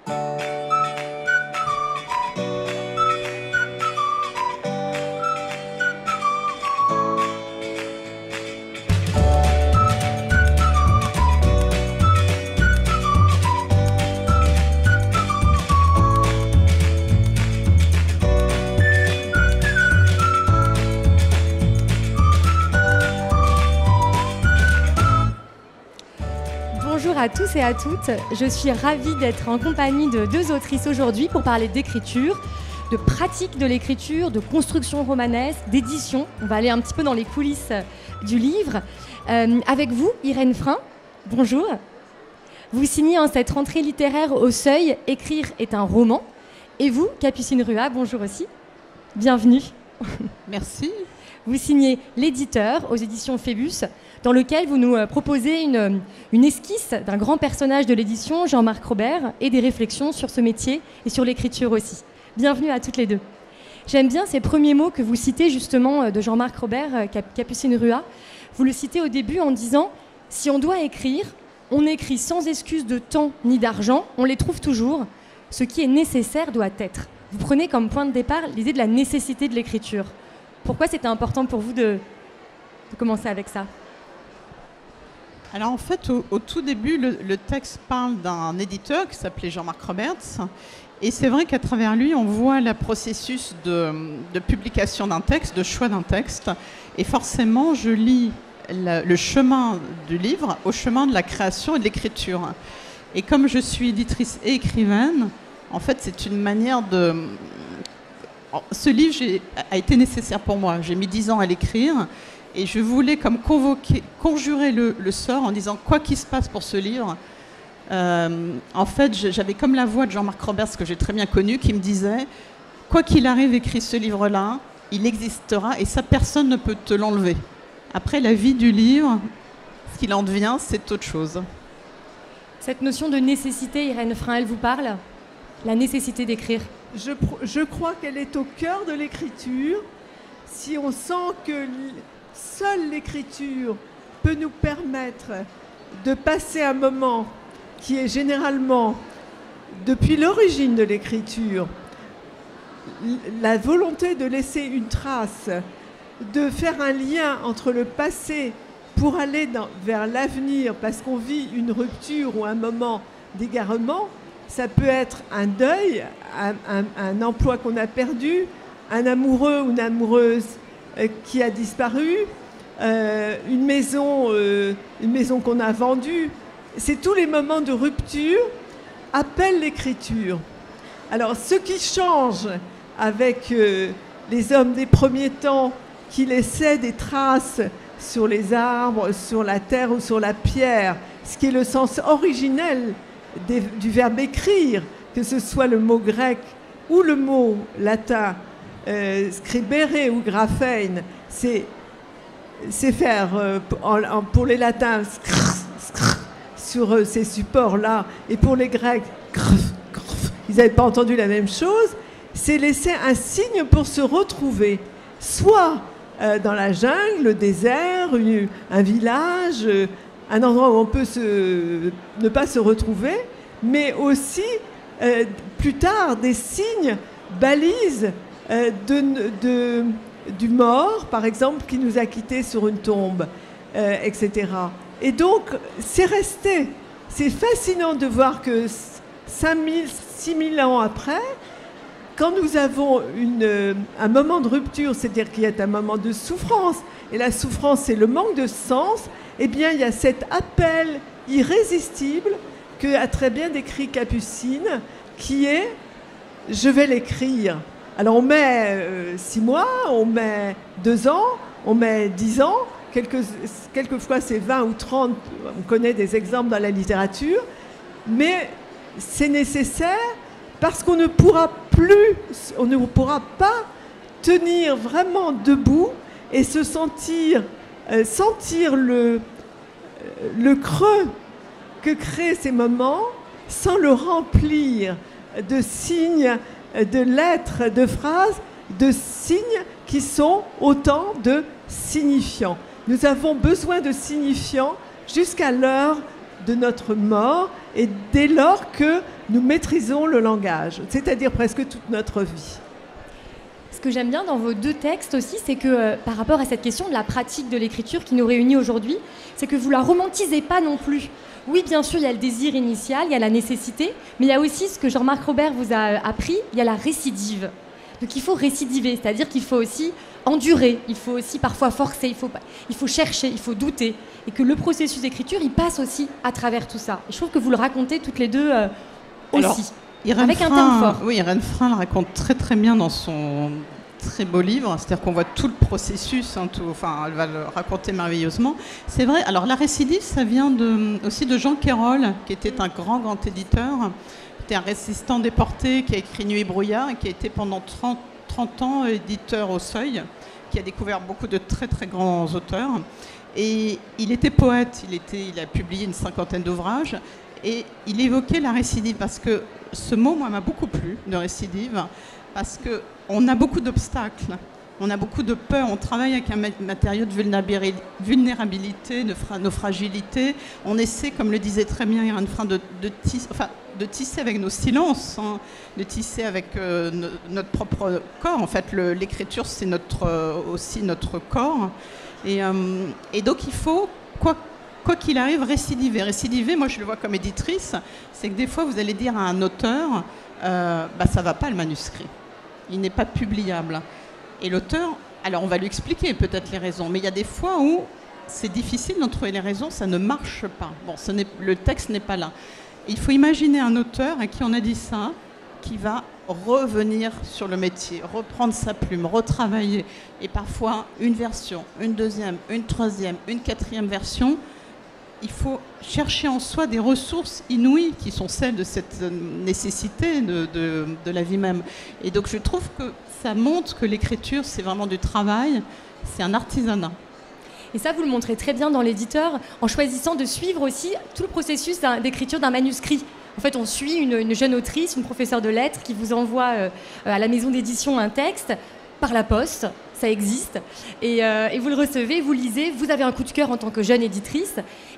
Bonjour à tous et à toutes, je suis ravie d'être en compagnie de deux autrices aujourd'hui pour parler d'écriture, de pratique de l'écriture, de construction romanesque, d'édition. On va aller un petit peu dans les coulisses du livre. Avec vous, Irène Frein, bonjour. Vous signez en cette rentrée littéraire au Seuil « Écrire est un roman ». Et vous, Capucine Rua, bonjour aussi. Bienvenue. Merci. Vous signez L'éditeur aux éditions Phébus, dans lequel vous nous proposez une esquisse d'un grand personnage de l'édition, Jean-Marc Robert, et des réflexions sur ce métier et sur l'écriture aussi. Bienvenue à toutes les deux. J'aime bien ces premiers mots que vous citez justement de Jean-Marc Robert, Capucine Rua. Vous le citez au début en disant « Si on doit écrire, on écrit sans excuse de temps ni d'argent, on les trouve toujours. Ce qui est nécessaire doit être. » Vous prenez comme point de départ l'idée de la nécessité de l'écriture. Pourquoi c'était important pour vous de commencer avec ça ? Alors en fait, au tout début, le texte parle d'un éditeur qui s'appelait Jean-Marc Roberts. Et c'est vrai qu'à travers lui, on voit le processus de publication d'un texte, de choix d'un texte. Et forcément, je lis le chemin du livre au chemin de la création et de l'écriture. Et comme je suis éditrice et écrivaine, en fait, c'est une manière de... Ce livre a été nécessaire pour moi. J'ai mis 10 ans à l'écrire et je voulais comme conjurer le sort en disant quoi qu'il se passe pour ce livre. En fait, j'avais comme la voix de Jean-Marc Roberts, que j'ai très bien connu, qui me disait quoi qu'il arrive, écris ce livre-là, il existera et ça, personne ne peut te l'enlever. Après, la vie du livre, ce qu'il en devient, c'est autre chose. Cette notion de nécessité, Irène Frein, elle vous parle ? La nécessité d'écrire ? Je crois qu'elle est au cœur de l'écriture. Si on sent que seule l'écriture peut nous permettre de passer un moment qui est généralement, depuis l'origine de l'écriture, la volonté de laisser une trace, de faire un lien entre le passé pour aller vers l'avenir, parce qu'on vit une rupture ou un moment d'égarement. Ça peut être un deuil, un emploi qu'on a perdu, un amoureux ou une amoureuse qui a disparu, une maison qu'on a vendue. C'est tous les moments de rupture appellent l'écriture. Alors, ce qui change avec les hommes des premiers temps qui laissaient des traces sur les arbres, sur la terre ou sur la pierre, ce qui est le sens originel du verbe écrire, que ce soit le mot grec ou le mot latin, scribere ou graphein, c'est faire, pour les latins, sur ces supports-là, et pour les grecs, ils n'avaient pas entendu la même chose, c'est laisser un signe pour se retrouver, soit dans la jungle, le désert, un village, un endroit où on peut ne pas se retrouver, mais aussi, plus tard, des signes, balises du mort, par exemple, qui nous a quittés sur une tombe, etc. Et donc, c'est resté. C'est fascinant de voir que 5000, 6000 ans après, quand nous avons un moment de rupture, c'est-à-dire qu'il y a un moment de souffrance, et la souffrance, c'est le manque de sens, eh bien, il y a cet appel irrésistible que a très bien décrit Capucine, qui est « je vais l'écrire ». Alors, on met 6 mois, on met 2 ans, on met 10 ans, quelquefois c'est 20 ou 30, on connaît des exemples dans la littérature, mais c'est nécessaire parce qu'on ne pourra pas tenir vraiment debout et se sentir le creux que créent ces moments sans le remplir de signes, de lettres, de phrases, de signes qui sont autant de signifiants. Nous avons besoin de signifiants jusqu'à l'heure de notre mort et dès lors que nous maîtrisons le langage, c'est-à-dire presque toute notre vie. Ce que j'aime bien dans vos deux textes aussi, c'est que par rapport à cette question de la pratique de l'écriture qui nous réunit aujourd'hui, c'est que vous la romantisez pas non plus. Oui, bien sûr, il y a le désir initial, il y a la nécessité, mais il y a aussi ce que Jean-Marc Robert vous a appris, il y a la récidive. Donc il faut récidiver, c'est-à-dire qu'il faut aussi endurer, il faut aussi parfois forcer, il faut chercher, il faut douter, et que le processus d'écriture, il passe aussi à travers tout ça. Et je trouve que vous le racontez toutes les deux aussi. Alors, avec un thème fort. Oui, Irène Frein le raconte très très bien dans son très beau livre, c'est-à-dire qu'on voit tout le processus, hein, elle va le raconter merveilleusement. C'est vrai, alors la récidive, ça vient aussi de Jean Quérol, qui était un grand éditeur, qui était un résistant déporté, qui a écrit Nuit et brouillard, et qui a été pendant 30 ans éditeur au Seuil, qui a découvert beaucoup de très très grands auteurs. Et il était poète, il a publié une 50aine d'ouvrages, et il évoquait la récidive, parce que ce mot, moi, m'a beaucoup plu, de récidive, parce qu'on a beaucoup d'obstacles, on a beaucoup de peur, on travaille avec un matériau de vulnérabilité, de fragilité. On essaie, comme le disait très bien Irène Frein, de tisser avec nos silences, hein, de tisser avec notre propre corps. En fait, l'écriture, c'est aussi notre corps. Et donc, il faut, quoi qu'il arrive, récidiver. Récidiver, moi, je le vois comme éditrice, c'est que des fois, vous allez dire à un auteur, ça va pas le manuscrit. Il n'est pas publiable. Et l'auteur, alors on va lui expliquer peut-être les raisons, mais il y a des fois où c'est difficile d'en trouver les raisons, ça ne marche pas. Bon, le texte n'est pas là. Il faut imaginer un auteur à qui on a dit ça, qui va revenir sur le métier, reprendre sa plume, retravailler. Et parfois, une version, une deuxième, une troisième, une quatrième version. Il faut chercher en soi des ressources inouïes qui sont celles de cette nécessité de la vie même. Et donc je trouve que ça montre que l'écriture, c'est vraiment du travail, c'est un artisanat. Et ça, vous le montrez très bien dans l'éditeur, en choisissant de suivre aussi tout le processus d'écriture d'un manuscrit. En fait, on suit une jeune autrice, une professeure de lettres qui vous envoie à la maison d'édition un texte par la poste. Ça existe, et vous le recevez, vous le lisez, vous avez un coup de cœur en tant que jeune éditrice,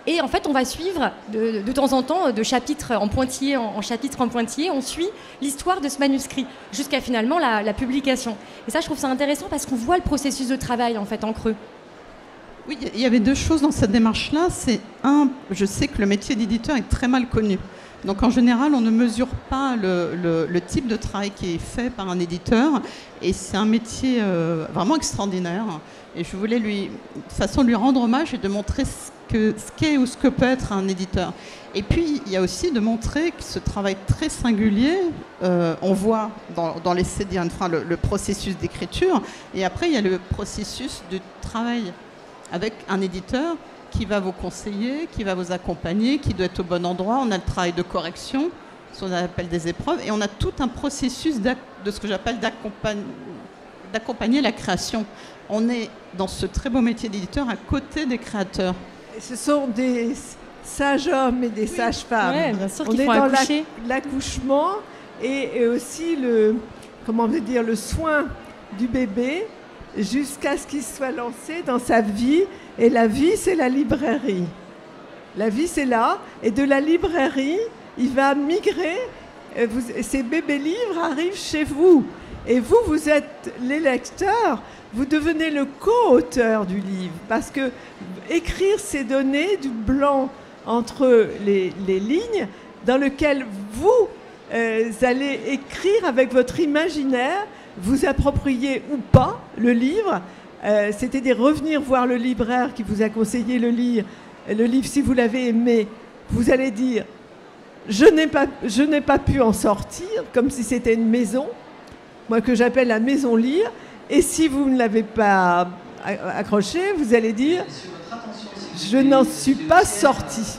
et en fait on va suivre de temps en temps, de chapitre en pointillé en chapitre en pointillé, on suit l'histoire de ce manuscrit, jusqu'à finalement la publication. Et ça, je trouve ça intéressant parce qu'on voit le processus de travail en fait en creux. Oui, il y avait deux choses dans cette démarche-là. C'est je sais que le métier d'éditeur est très mal connu. Donc en général, on ne mesure pas le type de travail qui est fait par un éditeur, et c'est un métier vraiment extraordinaire. Et je voulais lui rendre hommage et de montrer ce qu'est ou ce que peut être un éditeur. Et puis il y a aussi de montrer que ce travail très singulier, on voit dans l'essai d'Irène Frein le processus d'écriture, et après il y a le processus de travail avec un éditeur qui va vous conseiller, qui va vous accompagner, qui doit être au bon endroit. On a le travail de correction, ce qu'on appelle des épreuves, et on a tout un processus de ce que j'appelle d'accompagner la création. On est dans ce très beau métier d'éditeur à côté des créateurs. Et ce sont des sages hommes et des sages femmes. Ouais, bien sûr on est dans l'accouchement et aussi le soin du bébé jusqu'à ce qu'il soit lancé dans sa vie. Et la vie, c'est la librairie. La vie, c'est là. Et de la librairie, il va migrer. Ces bébés livres arrivent chez vous. Et vous, vous êtes les lecteurs. Vous devenez le co-auteur du livre. Parce que écrire, c'est donner du blanc entre les lignes dans lequel vous allez écrire avec votre imaginaire, vous approprier ou pas le livre. C'est-à-dire revenir voir le libraire qui vous a conseillé le livre, si vous l'avez aimé, vous allez dire « je n'ai pas pu en sortir », comme si c'était une maison, moi que j'appelle la maison lire, et si vous ne l'avez pas accroché, vous allez dire « je n'en suis pas sorti ».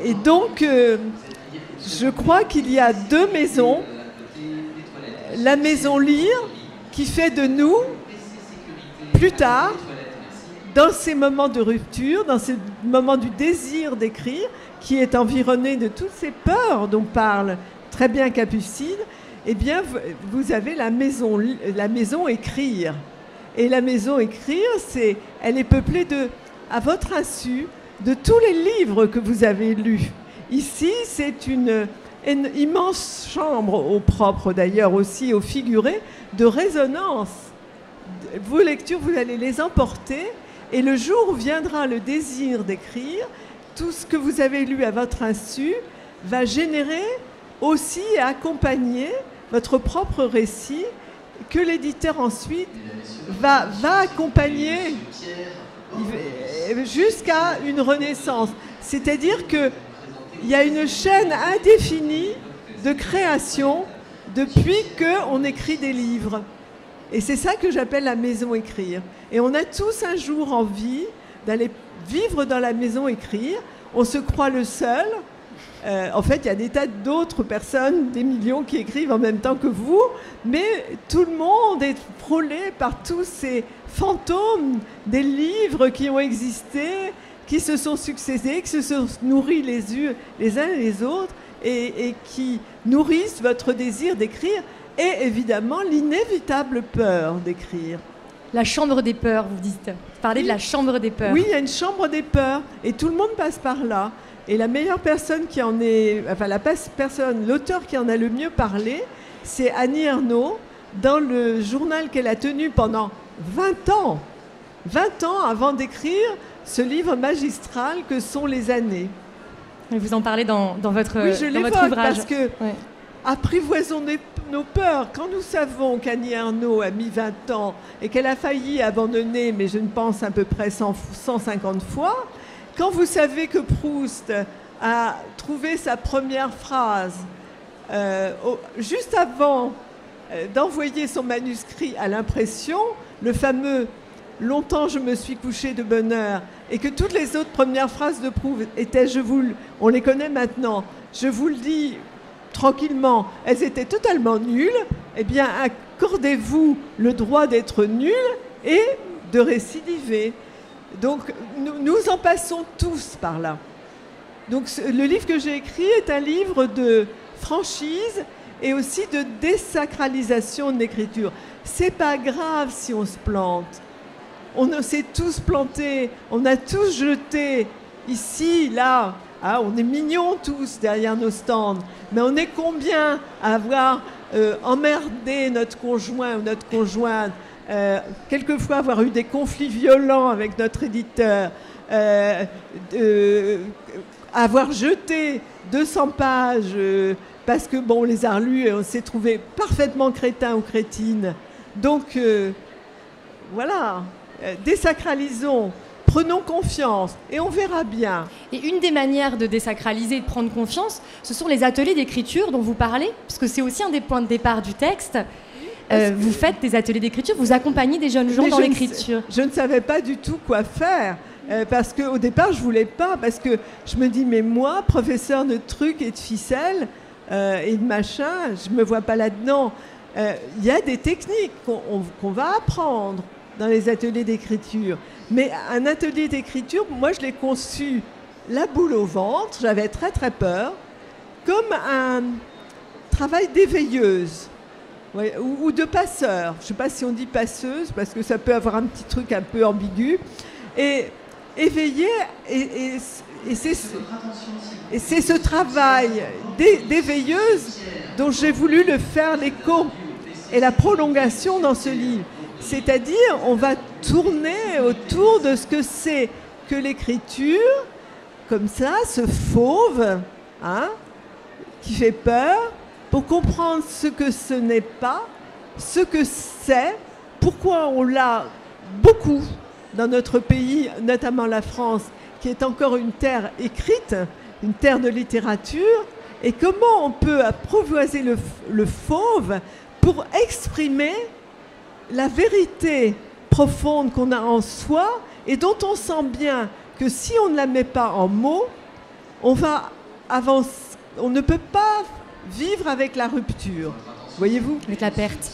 Et donc, je crois qu'il y a deux maisons, la maison lire qui fait de nous, plus tard, dans ces moments de rupture, dans ces moments du désir d'écrire, qui est environné de toutes ces peurs dont parle très bien Capucine, eh bien, vous avez la maison écrire. Et la maison écrire, elle est peuplée à votre insu, de tous les livres que vous avez lus. Ici, c'est une immense chambre, au propre d'ailleurs aussi, au figuré, de résonance. Vos lectures, vous allez les emporter, et le jour où viendra le désir d'écrire, tout ce que vous avez lu à votre insu va générer aussi et accompagner votre propre récit que l'éditeur ensuite va accompagner jusqu'à une renaissance. C'est-à-dire qu'il y a une chaîne indéfinie de création depuis qu'on écrit des livres. Et c'est ça que j'appelle la maison écrire. Et on a tous un jour envie d'aller vivre dans la maison écrire. On se croit le seul. En fait, il y a des tas d'autres personnes, des millions qui écrivent en même temps que vous, mais tout le monde est frôlé par tous ces fantômes des livres qui ont existé, qui se sont succédés, qui se sont nourris les uns les autres et qui nourrissent votre désir d'écrire et évidemment l'inévitable peur d'écrire. La chambre des peurs, vous dites. Vous parlez de la chambre des peurs. Oui, il y a une chambre des peurs et tout le monde passe par là. Et la meilleure personne qui en est, enfin l'auteur qui en a le mieux parlé, c'est Annie Ernaux, dans le journal qu'elle a tenu pendant 20 ans. 20 ans avant d'écrire ce livre magistral que sont les années. Et vous en parlez dans votre ouvrage. Oui, je l'évoque parce que apprivoisons nos peurs. Quand nous savons qu'Annie Ernaux a mis 20 ans et qu'elle a failli abandonner, mais je ne pense à peu près 150 fois, quand vous savez que Proust a trouvé sa première phrase juste avant d'envoyer son manuscrit à l'impression, le fameux « Longtemps je me suis couché de bonne heure » et que toutes les autres premières phrases de Proust étaient « on les connaît maintenant, je vous le dis tranquillement », elles étaient totalement nulles, eh bien accordez-vous le droit d'être nul et de récidiver. Donc, nous en passons tous par là. Donc, le livre que j'ai écrit est un livre de franchise et aussi de désacralisation de l'écriture. C'est pas grave si on se plante. On s'est tous plantés, on a tous jeté ici, là. Ah, on est mignons tous derrière nos stands, mais on est combien à avoir emmerdé notre conjoint ou notre conjointe, quelquefois avoir eu des conflits violents avec notre éditeur, avoir jeté 200 pages parce que bon, on les a relus et on s'est trouvé parfaitement crétin ou crétine. Donc voilà, désacralisons, prenons confiance et on verra bien. Et une des manières de désacraliser et de prendre confiance, ce sont les ateliers d'écriture dont vous parlez, parce que c'est aussi un des points de départ du texte. Vous faites des ateliers d'écriture, vous accompagnez des jeunes gens dans l'écriture. Je ne savais pas du tout quoi faire, parce qu'au départ, je ne voulais pas, parce que je me dis, mais moi, professeur de trucs et de ficelles et de machin, je ne me vois pas là-dedans. Il y a des techniques qu'on va apprendre dans les ateliers d'écriture. Mais un atelier d'écriture, moi, je l'ai conçu la boule au ventre, j'avais très très peur, comme un travail d'éveilleuse. Ouais, ou de passeur. Je ne sais pas si on dit passeuse, parce que ça peut avoir un petit truc un peu ambigu. Et éveiller, et c'est ce travail d'éveilleuse dont j'ai voulu le faire l'écho et la prolongation dans ce livre. C'est-à-dire, on va tourner autour de ce que c'est que l'écriture, comme ça, ce fauve, hein, qui fait peur, pour comprendre ce que ce n'est pas, ce que c'est, pourquoi on l'a beaucoup dans notre pays, notamment la France, qui est encore une terre écrite, une terre de littérature, et comment on peut apprivoiser le fauve pour exprimer la vérité profonde qu'on a en soi et dont on sent bien que si on ne la met pas en mots, on va avancer, on ne peut pas vivre avec la rupture, voyez-vous ? Avec la perte.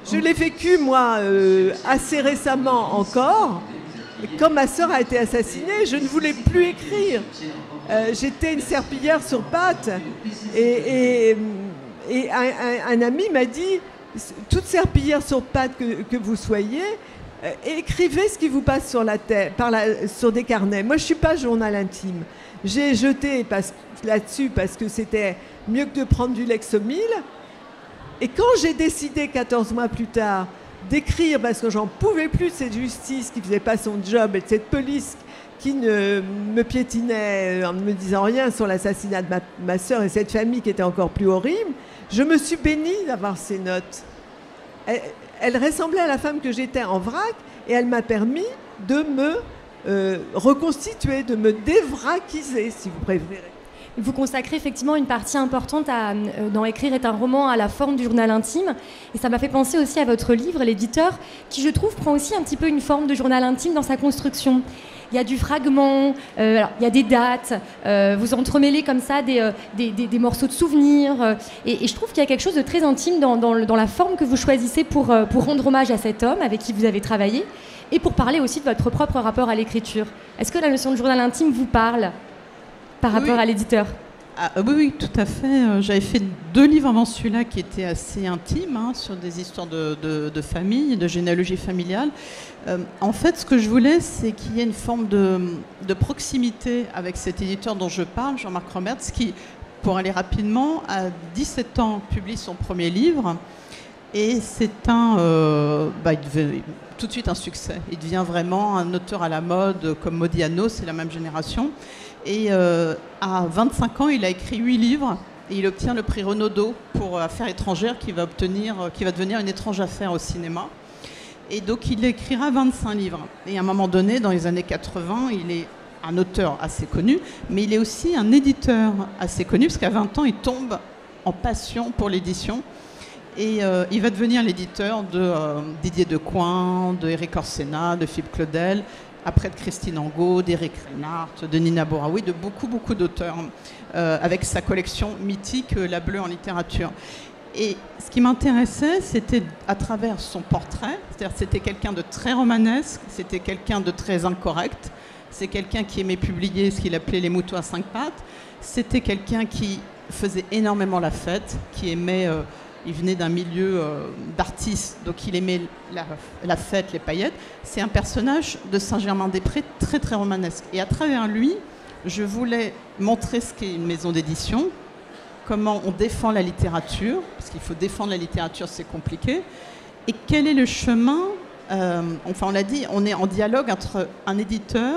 Je l'ai vécu, moi, assez récemment encore. Quand ma sœur a été assassinée, je ne voulais plus écrire. J'étais une serpillière sur pattes. Et un ami m'a dit, toute serpillière sur pattes que vous soyez, écrivez ce qui vous passe sur la tête, sur des carnets. Moi, je ne suis pas journal intime. J'ai jeté là-dessus parce que c'était mieux que de prendre du Lexomil. Et quand j'ai décidé 14 mois plus tard d'écrire, parce que j'en pouvais plus de cette justice qui faisait pas son job et de cette police qui ne me piétinait en ne me disant rien sur l'assassinat de ma sœur et cette famille qui était encore plus horrible, je me suis bénie d'avoir ces notes. Elle ressemblait à la femme que j'étais en vrac et elle m'a permis de me reconstituer, de me dévraquiser, si vous préférez. Vous consacrez effectivement une partie importante dans Écrire est un roman à la forme du journal intime. Et ça m'a fait penser aussi à votre livre, L'éditeur, qui, je trouve, prend aussi un petit peu une forme de journal intime dans sa construction. Il y a du fragment, il y a des dates, vous entremêlez comme ça des morceaux de souvenirs. Et je trouve qu'il y a quelque chose de très intime dans la forme que vous choisissez pour rendre hommage à cet homme avec qui vous avez travaillé et pour parler aussi de votre propre rapport à l'écriture. Est-ce que la notion de journal intime vous parle par rapport à l'éditeur? Oui, tout à fait. J'avais fait 2 livres avant celui-là qui étaient assez intimes, sur des histoires de famille, de généalogie familiale. En fait, ce que je voulais, c'est qu'il y ait une forme de proximité avec cet éditeur dont je parle, Jean-Marc Roberts, qui, pour aller rapidement, à 17 ans, publie son premier livre. Et c'est il devient tout de suite un succès. Il devient vraiment un auteur à la mode, comme Modiano, c'est la même génération. Et à 25 ans, il a écrit 8 livres et il obtient le prix Renaudot pour Affaires étrangères qui va devenir une étrange affaire au cinéma. Et donc il écrira 25 livres. Et à un moment donné, dans les années 80, il est un auteur assez connu, mais il est aussi un éditeur assez connu, parce qu'à 20 ans, il tombe en passion pour l'édition. Et il va devenir l'éditeur de Didier Decoing, de Éric Orsena, de Philippe Claudel, après de Christine Angot, d'Éric Reinhardt, de Nina Boraoui, de beaucoup d'auteurs, avec sa collection mythique La Bleue en littérature. Et ce qui m'intéressait, c'était à travers son portrait, c'est-à-dire c'était quelqu'un de très romanesque, c'était quelqu'un de très incorrect, c'est quelqu'un qui aimait publier ce qu'il appelait les moutons à 5 pattes, c'était quelqu'un qui faisait énormément la fête, qui aimait... il venait d'un milieu d'artistes, donc il aimait la fête, les paillettes. C'est un personnage de Saint-Germain-des-Prés très très romanesque. Et à travers lui, je voulais montrer ce qu'est une maison d'édition, comment on défend la littérature, parce qu'il faut défendre la littérature, c'est compliqué, et quel est le chemin, enfin on l'a dit, on est en dialogue entre un éditeur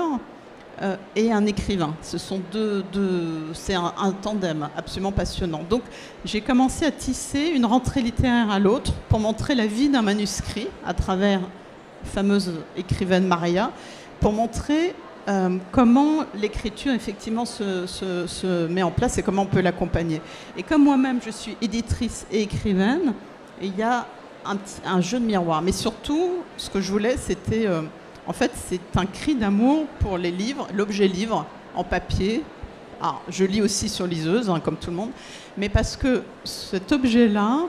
et un écrivain. Ce sont c'est un tandem absolument passionnant. Donc j'ai commencé à tisser une rentrée littéraire à l'autre pour montrer la vie d'un manuscrit à travers la fameuse écrivaine Maria, pour montrer comment l'écriture effectivement se met en place et comment on peut l'accompagner. Et comme moi-même je suis éditrice et écrivaine, il y a un jeu de miroir. Mais surtout, ce que je voulais, c'était... en fait, c'est un cri d'amour pour les livres, l'objet livre en papier. Alors, je lis aussi sur liseuse, comme tout le monde, mais parce que cet objet-là,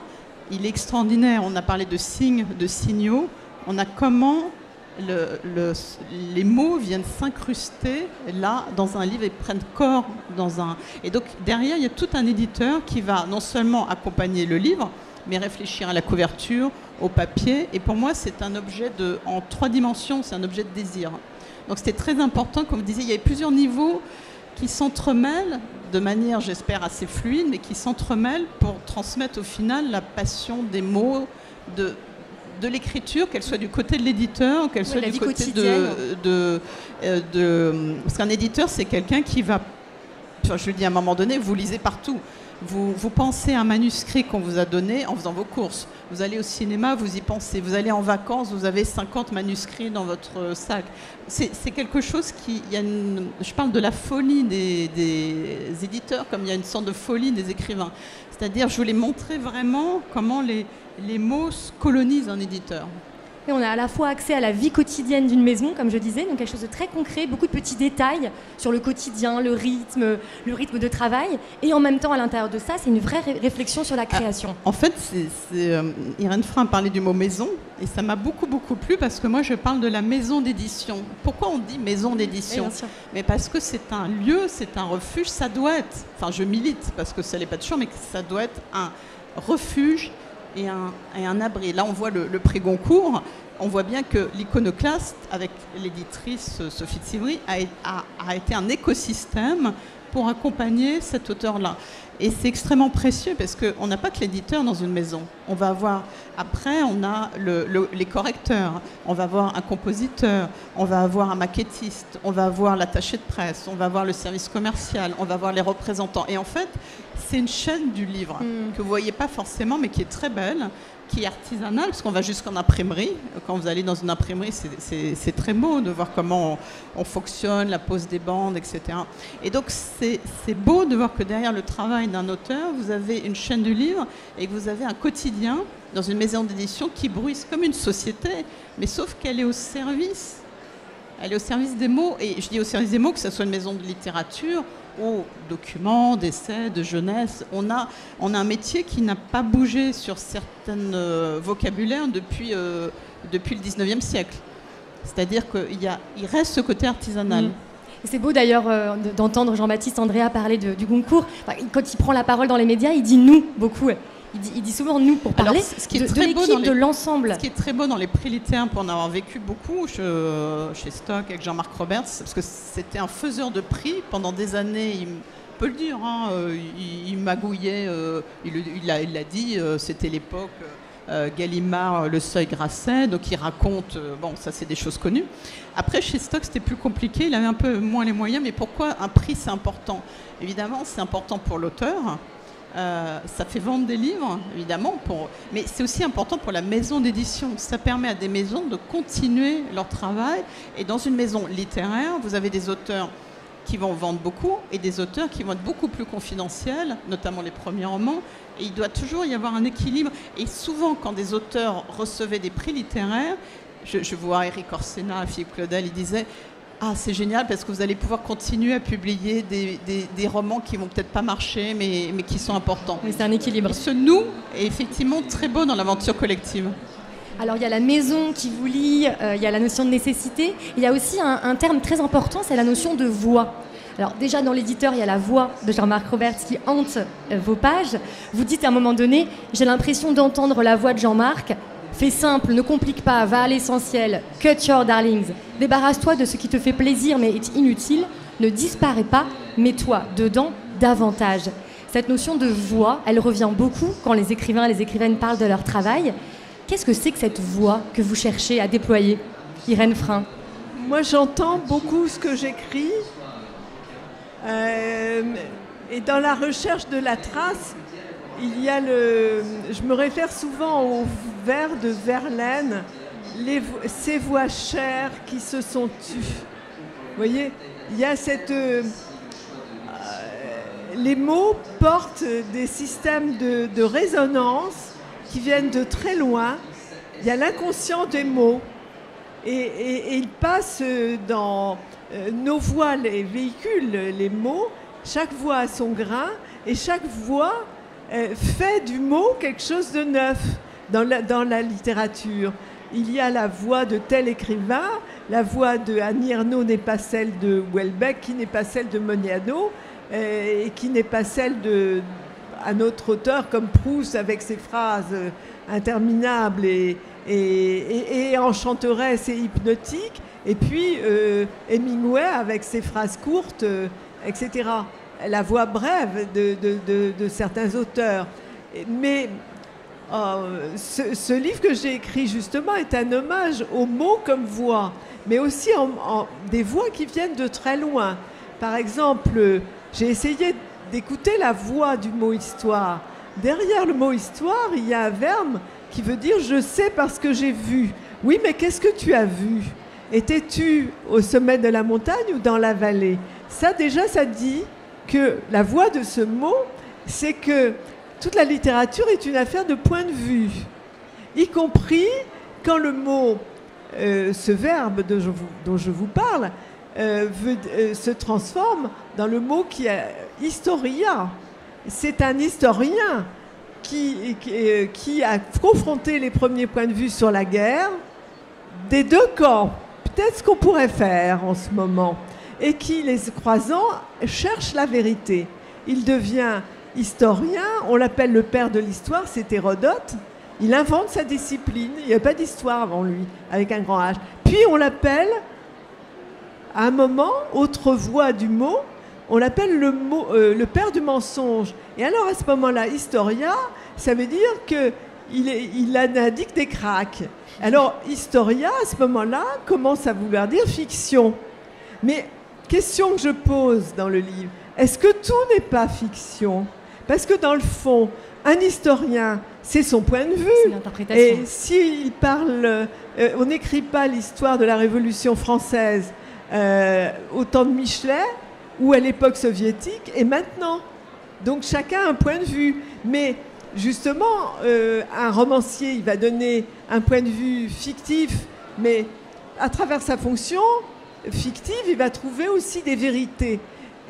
il est extraordinaire. On a parlé de signes, de signaux. On a comment les mots viennent s'incruster là dans un livre et prennent corps dans un... Et donc, derrière, il y a tout un éditeur qui va non seulement accompagner le livre, mais réfléchir à la couverture, au papier. Et pour moi, c'est un objet en 3 dimensions, c'est un objet de désir. Donc c'était très important, comme vous disiez, il y avait plusieurs niveaux qui s'entremêlent de manière, j'espère, assez fluide, mais qui s'entremêlent pour transmettre au final la passion des mots, de l'écriture, qu'elle soit du côté de l'éditeur, qu'elle soit du côté parce qu'un éditeur, c'est quelqu'un qui va... Enfin, je le dis à un moment donné, vous lisez partout. Vous pensez à un manuscrit qu'on vous a donné en faisant vos courses. Vous allez au cinéma, vous y pensez. Vous allez en vacances, vous avez 50 manuscrits dans votre sac. C'est quelque chose qui... je parle de la folie des éditeurs, comme il y a une sorte de folie des écrivains. C'est-à-dire, je voulais montrer vraiment comment les mots colonisent un éditeur. Et on a à la fois accès à la vie quotidienne d'une maison, comme je disais, donc quelque chose de très concret, beaucoup de petits détails sur le quotidien, le rythme de travail, et en même temps, à l'intérieur de ça, c'est une vraie réflexion sur la création. En fait, Irène Frein parlait du mot maison, et ça m'a beaucoup plu, parce que moi, je parle de la maison d'édition. Pourquoi on dit maison d'édition ? Oui, bien sûr. Mais parce que c'est un lieu, c'est un refuge, ça doit être, enfin je milite, parce que ça n'est pas toujours, mais ça doit être un refuge et un abri. Là, on voit le prix Goncourt. On voit bien que l'iconoclaste, avec l'éditrice Sophie Tsivry, a été un écosystème pour accompagner cet auteur-là. Et c'est extrêmement précieux parce qu'on n'a pas que l'éditeur dans une maison. On va avoir, après, on a les correcteurs, on va avoir un compositeur, on va avoir un maquettiste, on va avoir l'attaché de presse, on va avoir le service commercial, on va avoir les représentants. Et en fait, c'est une chaîne du livre que vous ne voyez pas forcément, mais qui est très belle, qui est artisanale, parce qu'on va jusqu'en imprimerie. Quand vous allez dans une imprimerie, c'est très beau de voir comment on fonctionne, la pose des bandes, etc. Et donc, c'est beau de voir que derrière le travail d'un auteur, vous avez une chaîne du livre et que vous avez un quotidien dans une maison d'édition qui bruisse comme une société, mais sauf qu'elle est au service. Elle est au service des mots. Et je dis au service des mots, que ce soit une maison de littérature ou documents, d'essais, de jeunesse. On a un métier qui n'a pas bougé sur certains vocabulaires depuis le 19e siècle. C'est-à-dire qu'il reste ce côté artisanal. C'est beau d'ailleurs d'entendre Jean-Baptiste Andréa parler du Goncourt. Enfin, quand il prend la parole dans les médias, il dit « nous » beaucoup. Il dit souvent « nous » pour parler de l'équipe, de l'ensemble. Ce qui est très beau dans les prix littéraires, pour en avoir vécu beaucoup chez Stock avec Jean-Marc Roberts, parce que c'était un faiseur de prix pendant des années. Il peut le dire, hein, il magouillait, il l'a dit, c'était l'époque Gallimard, Le Seuil, Grasset, donc il raconte, bon, ça c'est des choses connues. Après, chez Stock, c'était plus compliqué, il avait un peu moins les moyens, mais pourquoi un prix c'est important? Évidemment, c'est important pour l'auteur. Ça fait vendre des livres, évidemment, mais c'est aussi important pour la maison d'édition. Ça permet à des maisons de continuer leur travail. Et dans une maison littéraire, vous avez des auteurs qui vont vendre beaucoup et des auteurs qui vont être beaucoup plus confidentiels, notamment les premiers romans. Et il doit toujours y avoir un équilibre. Et souvent, quand des auteurs recevaient des prix littéraires, je vois Éric Orsena, Philippe Claudel, il disait... Ah, c'est génial parce que vous allez pouvoir continuer à publier des romans qui vont peut-être pas marcher, mais qui sont importants. Oui, c'est un équilibre. Et ce nous est effectivement très beau dans l'aventure collective. Alors, il y a la maison qui vous lie, il y a la notion de nécessité. Il y a aussi un terme très important, c'est la notion de voix. Alors, déjà, dans l'éditeur, il y a la voix de Jean-Marc Roberts qui hante vos pages. Vous dites à un moment donné, j'ai l'impression d'entendre la voix de Jean-Marc. Fais simple, ne complique pas, va à l'essentiel, cut your darlings. Débarrasse-toi de ce qui te fait plaisir mais est inutile, ne disparaît pas, mets-toi dedans davantage. Cette notion de voix, elle revient beaucoup quand les écrivains et les écrivaines parlent de leur travail. Qu'est-ce que c'est que cette voix que vous cherchez à déployer, Irène Frein? Moi, j'entends beaucoup ce que j'écris. Et dans la recherche de la trace, il y a je me réfère souvent au vers de Verlaine, ces voix chères qui se sont tues. Vous voyez, il y a les mots portent des systèmes de résonance qui viennent de très loin. Il y a l'inconscient des mots et ils passent dans nos voix, les véhicules, les mots. Chaque voix a son grain et chaque voix fait du mot quelque chose de neuf dans la littérature. Il y a la voix de tel écrivain, la voix de Annie Ernaux n'est pas celle de Houellebecq, qui n'est pas celle de Moniano, et qui n'est pas celle d'un autre auteur comme Proust avec ses phrases interminables et enchanteresses et hypnotiques, et puis Hemingway avec ses phrases courtes, etc. La voix brève de certains auteurs. Mais ce livre que j'ai écrit justement est un hommage aux mots comme voix, mais aussi des voix qui viennent de très loin. Par exemple, j'ai essayé d'écouter la voix du mot histoire. Derrière le mot histoire, il y a un verbe qui veut dire « je sais parce que j'ai vu ». Oui, mais qu'est-ce que tu as vu? Étais-tu au sommet de la montagne ou dans la vallée? Ça, déjà, ça dit que la voix de ce mot, c'est que toute la littérature est une affaire de point de vue, y compris quand le mot, ce verbe dont je vous parle, se transforme dans le mot qui est historia. C'est un historien qui a confronté les premiers points de vue sur la guerre des deux camps. Peut-être ce qu'on pourrait faire en ce moment. Et qui, les croisant, cherche la vérité. Il devient historien, on l'appelle le père de l'histoire, c'est Hérodote, Il invente sa discipline. Il n'y a pas d'histoire avant lui, avec un grand H. Puis on l'appelle, à un moment, autre voix du mot, on l'appelle le père du mensonge. Et alors à ce moment-là, Historia, ça veut dire qu'il indique des cracks. Alors Historia, à ce moment-là, commence à vouloir dire fiction. Mais question que je pose dans le livre, est-ce que tout n'est pas fiction? Parce que dans le fond, un historien, c'est son point de vue. C'est l'interprétation. Et s'il parle, on n'écrit pas l'histoire de la Révolution française au temps de Michelet ou à l'époque soviétique et maintenant. Donc chacun a un point de vue. Mais justement, un romancier, il va donner un point de vue fictif, mais à travers sa fonction fictive, il va trouver aussi des vérités.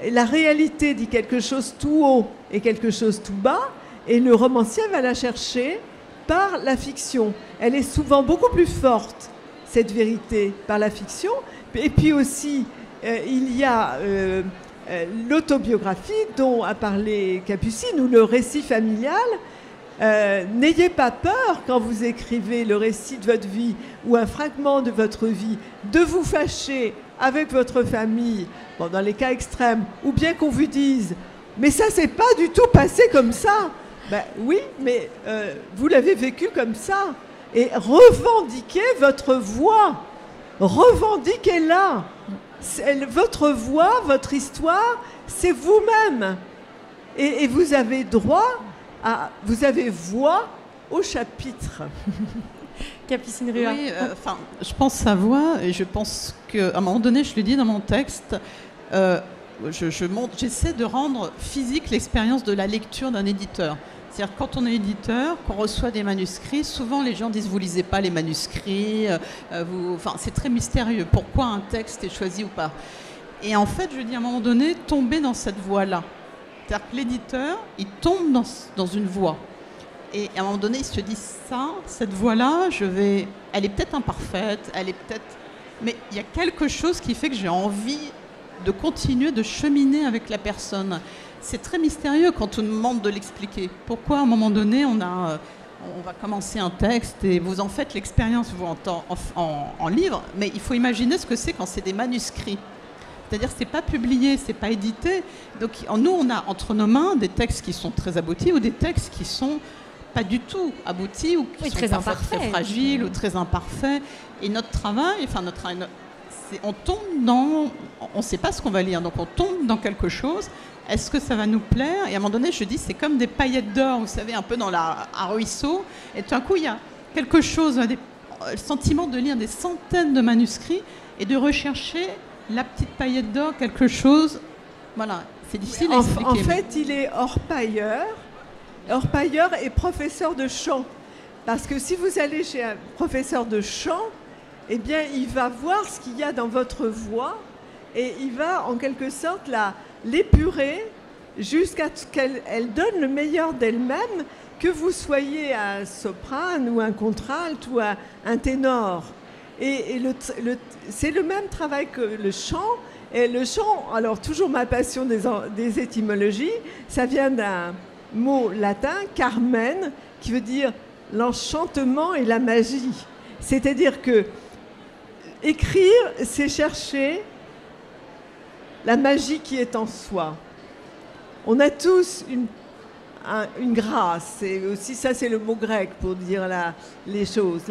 Et la réalité dit quelque chose tout haut et quelque chose tout bas, et le romancier va la chercher par la fiction. Elle est souvent beaucoup plus forte, cette vérité, par la fiction. Et puis aussi, il y a l'autobiographie dont a parlé Capucine, ou le récit familial. N'ayez pas peur, quand vous écrivez le récit de votre vie ou un fragment de votre vie, de vous fâcher avec votre famille, bon, dans les cas extrêmes, ou bien qu'on vous dise « mais ça s'est pas du tout passé comme ça ». Ben oui, mais vous l'avez vécu comme ça. Et revendiquez votre voix. Revendiquez-la. Votre voix, votre histoire, c'est vous-même. Et vous avez droit à... Vous avez voix au chapitre. Capucine Ruat. Oui, je pense savoir, et je pense qu'à un moment donné, je le dis dans mon texte, j'essaie de rendre physique l'expérience de la lecture d'un éditeur. C'est-à-dire quand on est éditeur, qu'on reçoit des manuscrits, souvent les gens disent vous lisez pas les manuscrits, c'est très mystérieux. Pourquoi un texte est choisi ou pas? Et en fait, je dis à un moment donné, tomber dans cette voie-là. C'est-à-dire que l'éditeur, il tombe dans une voie. Et à un moment donné, il se dit ça, cette voie-là, elle est peut-être imparfaite, mais il y a quelque chose qui fait que j'ai envie de continuer de cheminer avec la personne. C'est très mystérieux quand on nous demande de l'expliquer. Pourquoi à un moment donné, on va commencer un texte et vous en faites l'expérience vous en livre, mais il faut imaginer ce que c'est quand c'est des manuscrits. C'est-à-dire que ce n'est pas publié, ce n'est pas édité. Donc nous, on a entre nos mains des textes qui sont très aboutis ou des textes qui sont pas du tout aboutis ou qui sont très parfois imparfaits. très fragiles ou très imparfaits. Et notre travail, on tombe dans... On ne sait pas ce qu'on va lire, donc on tombe dans quelque chose. Est-ce que ça va nous plaire? Et à un moment donné, je dis, c'est comme des paillettes d'or, vous savez, un peu dans un ruisseau. Et tout d'un coup, il y a quelque chose, le sentiment de lire des centaines de manuscrits et de rechercher la petite paillette d'or, quelque chose. Voilà, c'est difficile à expliquer. En fait, il est orpailleur et professeur de chant. Parce que si vous allez chez un professeur de chant, eh bien, il va voir ce qu'il y a dans votre voix et il va, en quelque sorte, l'épurer jusqu'à ce qu'elle donne le meilleur d'elle-même, que vous soyez un soprane ou un contralte ou un ténor. Et c'est le même travail que le chant. Et le chant, alors toujours ma passion des étymologies, ça vient d'un mot latin, carmen, qui veut dire l'enchantement et la magie. C'est-à-dire que écrire, c'est chercher la magie qui est en soi. On a tous une grâce, et aussi ça c'est le mot grec pour dire les choses.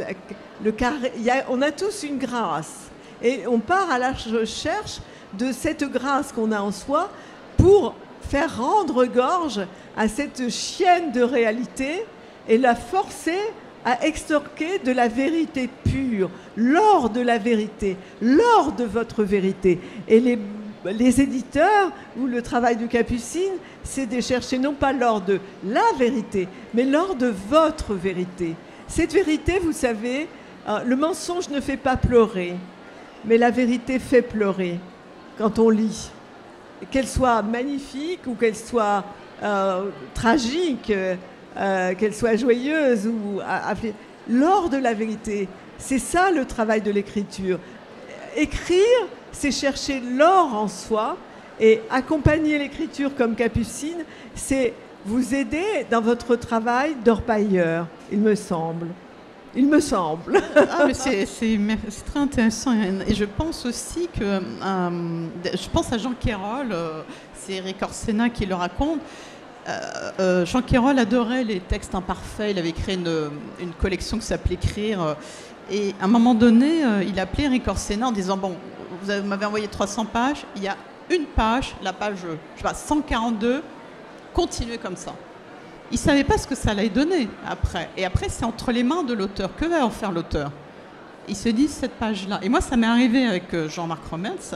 On a tous une grâce, et on part à la recherche de cette grâce qu'on a en soi pour faire rendre gorge à cette chienne de réalité et la forcer à extorquer de la vérité pure, l'or de la vérité, l'or de votre vérité. Et les éditeurs, ou le travail de Capucine, c'est de chercher non pas l'or de la vérité, mais l'or de votre vérité. Cette vérité, vous savez, le mensonge ne fait pas pleurer, mais la vérité fait pleurer quand on lit. Qu'elle soit magnifique ou qu'elle soit tragique, qu'elle soit joyeuse ou l'or de la vérité. C'est ça le travail de l'écriture. Écrire, c'est chercher l'or en soi, et accompagner l'écriture comme Capucine, c'est vous aider dans votre travail d'orpailleur, il me semble. Il me semble. Ah, mais c'est très intéressant. Et je pense aussi que... je pense à Jean Quérol, c'est Eric Orsena qui le raconte. Jean Quérol adorait les textes imparfaits. Il avait créé une collection qui s'appelait Écrire. Et à un moment donné, il appelait Eric Orsena en disant « Bon, vous m'avez envoyé 300 pages, il y a une page, la page, je sais pas, 142, continuez comme ça. » Il ne savait pas ce que ça allait donner après. Et après, c'est entre les mains de l'auteur. Que va en faire l'auteur? Il se dit cette page-là. Et moi, ça m'est arrivé avec Jean-Marc Romertz,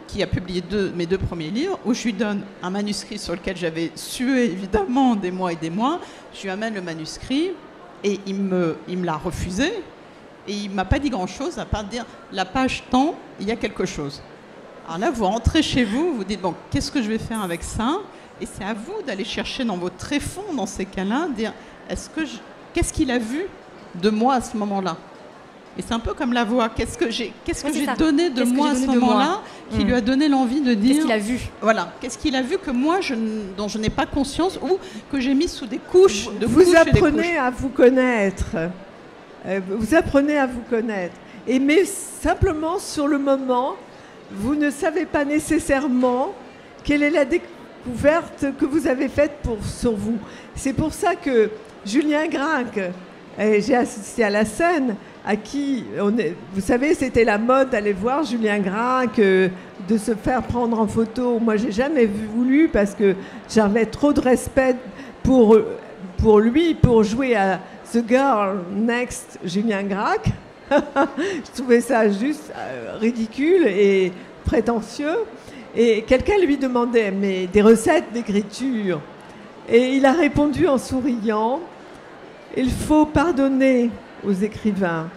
qui a publié mes 2 premiers livres, où je lui donne un manuscrit sur lequel j'avais sué évidemment des mois et des mois. Je lui amène le manuscrit et il me l'a refusé. Et il ne m'a pas dit grand-chose à part dire la page tant, il y a quelque chose. Alors là, vous rentrez chez vous, vous dites bon, qu'est-ce que je vais faire avec ça? Et c'est à vous d'aller chercher dans vos tréfonds, dans ces cas-là, dire qu'est-ce qu'il a vu de moi à ce moment-là? Et c'est un peu comme la voix. Qu'est-ce que j'ai donné de moi à ce moment-là qui lui a donné l'envie de dire... Qu'est-ce qu'il a vu? Voilà. Qu'est-ce qu'il a vu que moi, dont je n'ai pas conscience ou que j'ai mis sous des couches de Vous couches et des apprenez couches. à vous connaître. Vous apprenez à vous connaître. Mais simplement, sur le moment, vous ne savez pas nécessairement quelle est la découverte que vous avez faite sur vous. C'est pour ça que Julien Gracq, j'ai assisté à la scène, à qui, vous savez, c'était la mode d'aller voir Julien Gracq, de se faire prendre en photo. Moi, j'ai jamais voulu parce que j'avais trop de respect pour lui, pour jouer à The Girl Next Julien Gracq. Je trouvais ça juste ridicule et prétentieux. Et quelqu'un lui demandait mais des recettes d'écriture. Et il a répondu en souriant, il faut pardonner aux écrivains.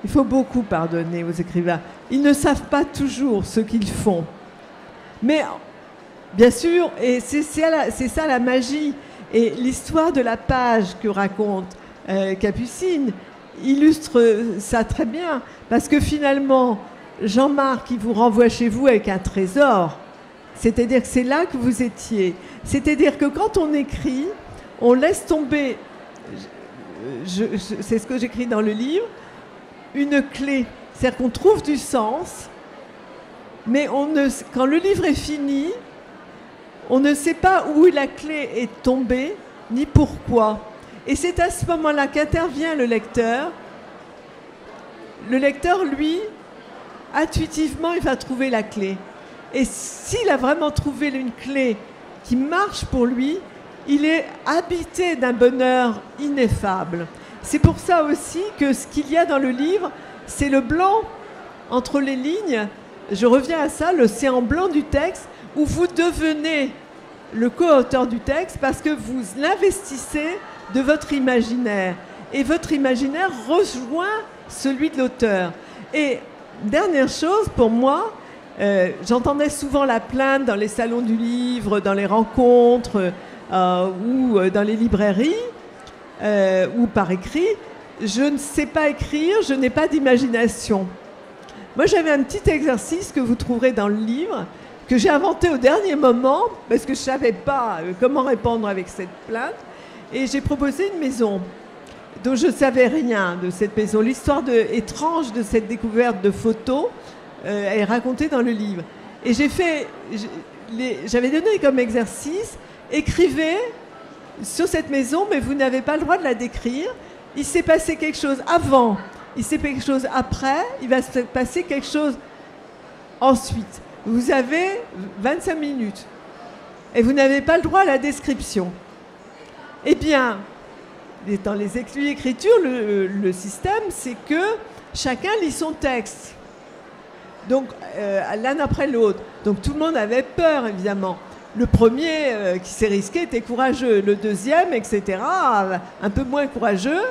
Il faut beaucoup pardonner aux écrivains. Ils ne savent pas toujours ce qu'ils font. Mais bien sûr, et c'est ça la magie. Et l'histoire de la page que raconte Capucine illustre ça très bien. Parce que finalement, Jean-Marc, il vous renvoie chez vous avec un trésor. C'est-à-dire que c'est là que vous étiez. C'est-à-dire que quand on écrit, on laisse tomber, c'est ce que j'écris dans le livre, une clé. C'est-à-dire qu'on trouve du sens, mais quand le livre est fini, on ne sait pas où la clé est tombée, ni pourquoi. Et c'est à ce moment-là qu'intervient le lecteur. Le lecteur, lui, intuitivement, il va trouver la clé. Et s'il a vraiment trouvé une clé qui marche pour lui, il est habité d'un bonheur ineffable. C'est pour ça aussi que ce qu'il y a dans le livre, c'est le blanc entre les lignes. Je reviens à ça, l'océan blanc du texte, où vous devenez le co-auteur du texte parce que vous l'investissez de votre imaginaire. Et votre imaginaire rejoint celui de l'auteur. Et dernière chose, pour moi, j'entendais souvent la plainte dans les salons du livre, dans les rencontres ou dans les librairies ou par écrit. Je ne sais pas écrire, je n'ai pas d'imagination. Moi, j'avais un petit exercice que vous trouverez dans le livre, que j'ai inventé au dernier moment, parce que je ne savais pas comment répondre avec cette plainte. Et j'ai proposé une maison dont je ne savais rien de cette maison. L'histoire étrange de cette découverte de photos est racontée dans le livre. Et j'avais donné comme exercice, écrivez sur cette maison, mais vous n'avez pas le droit de la décrire. Il s'est passé quelque chose avant, il s'est passé quelque chose après, il va se passer quelque chose ensuite. Vous avez 25 minutes et vous n'avez pas le droit à la description. Eh bien, dans les écritures, le système, c'est que chacun lit son texte. Donc, l'un après l'autre. Donc, tout le monde avait peur, évidemment. Le premier qui s'est risqué était courageux. Le deuxième, etc., un peu moins courageux.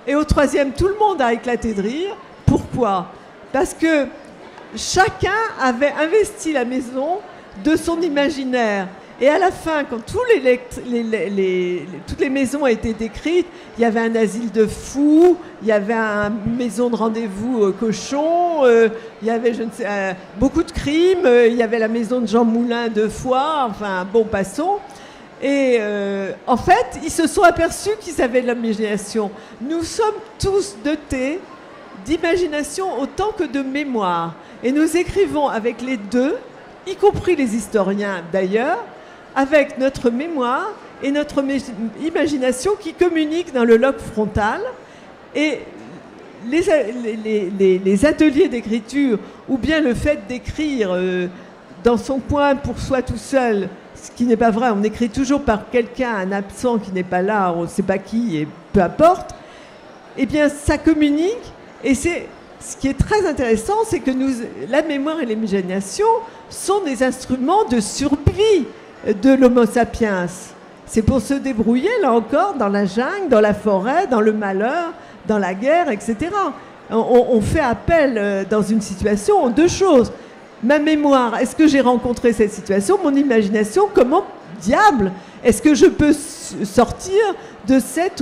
Et au troisième, tout le monde a éclaté de rire. Pourquoi? Parce que chacun avait investi la maison de son imaginaire. Et à la fin, quand toutes les maisons étaient décrites, il y avait un asile de fous, il y avait une maison de rendez-vous cochon, il y avait beaucoup de crimes, il y avait la maison de Jean Moulin de Foix, enfin bon, passons. Et en fait, ils se sont aperçus qu'ils avaient de l'imagination. Nous sommes tous dotés d'imagination autant que de mémoire. Et nous écrivons avec les deux, y compris les historiens d'ailleurs, avec notre mémoire et notre imagination qui communiquent dans le lobe frontal. Et les ateliers d'écriture, ou bien le fait d'écrire dans son coin pour soi tout seul, ce qui n'est pas vrai, on écrit toujours par quelqu'un, un absent qui n'est pas là, on ne sait pas qui, et peu importe, eh bien ça communique, et c'est ce qui est très intéressant, c'est que la mémoire et l'imagination sont des instruments de survie de l'Homo sapiens. C'est pour se débrouiller, là encore, dans la jungle, dans la forêt, dans le malheur, dans la guerre, etc. On fait appel dans une situation aux deux choses. Ma mémoire, est-ce que j'ai rencontré cette situation? Mon imagination, comment, diable, est-ce que je peux sortir de cette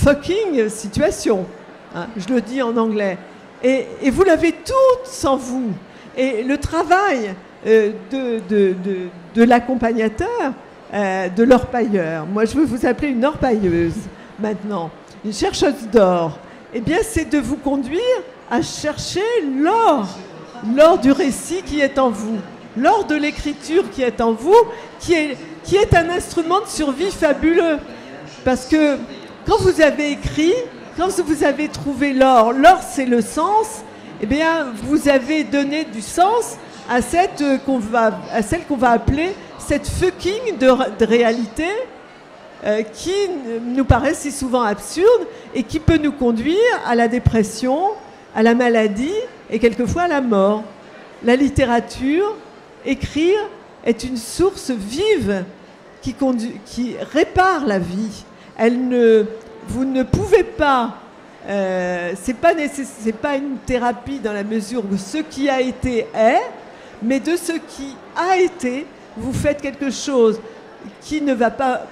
fucking situation, hein, je le dis en anglais. Et vous l'avez toutes en vous. Et le travail de l'accompagnateur, de l'orpailleur, moi je veux vous appeler une orpailleuse maintenant, une chercheuse d'or, eh bien c'est de vous conduire à chercher l'or. L'or du récit qui est en vous, l'or de l'écriture qui est en vous, qui est un instrument de survie fabuleux. Parce que quand vous avez écrit, quand vous avez trouvé l'or c'est le sens, eh bien vous avez donné du sens à celle qu'on va appeler cette fucking de réalité qui nous paraît si souvent absurde et qui peut nous conduire à la dépression, à la maladie et quelquefois à la mort. La littérature, écrire, est une source vive qui répare la vie. Vous ne pouvez pas, c'est pas une thérapie dans la mesure où ce qui a été est, mais de ce qui a été, vous faites quelque chose qui ne va pas,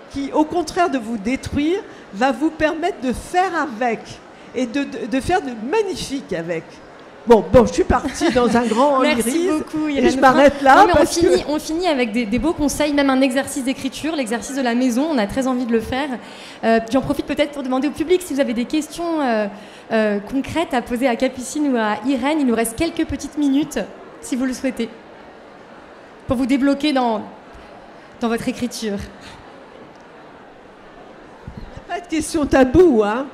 qui au contraire de vous détruire, va vous permettre de faire avec. Et de faire de magnifique avec. Bon, je suis partie dans un grand Merci beaucoup, Irène. Et je m'arrête là. On finit avec des beaux conseils, même un exercice d'écriture, l'exercice de la maison. On a très envie de le faire. J'en profite peut-être pour demander au public si vous avez des questions concrètes à poser à Capucine ou à Irène. Il nous reste quelques petites minutes, si vous le souhaitez, pour vous débloquer dans votre écriture. Il n'y a pas de question taboue, hein.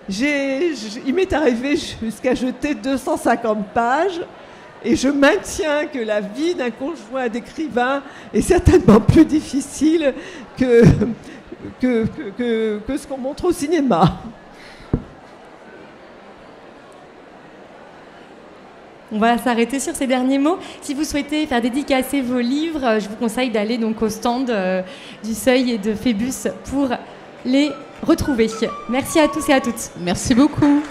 Il m'est arrivé jusqu'à jeter 250 pages et je maintiens que la vie d'un conjoint d'écrivain est certainement plus difficile que ce qu'on montre au cinéma. On va s'arrêter sur ces derniers mots. Si vous souhaitez faire dédicacer vos livres, je vous conseille d'aller donc au stand du Seuil et de Phébus pour les retrouver. Merci à tous et à toutes. Merci beaucoup.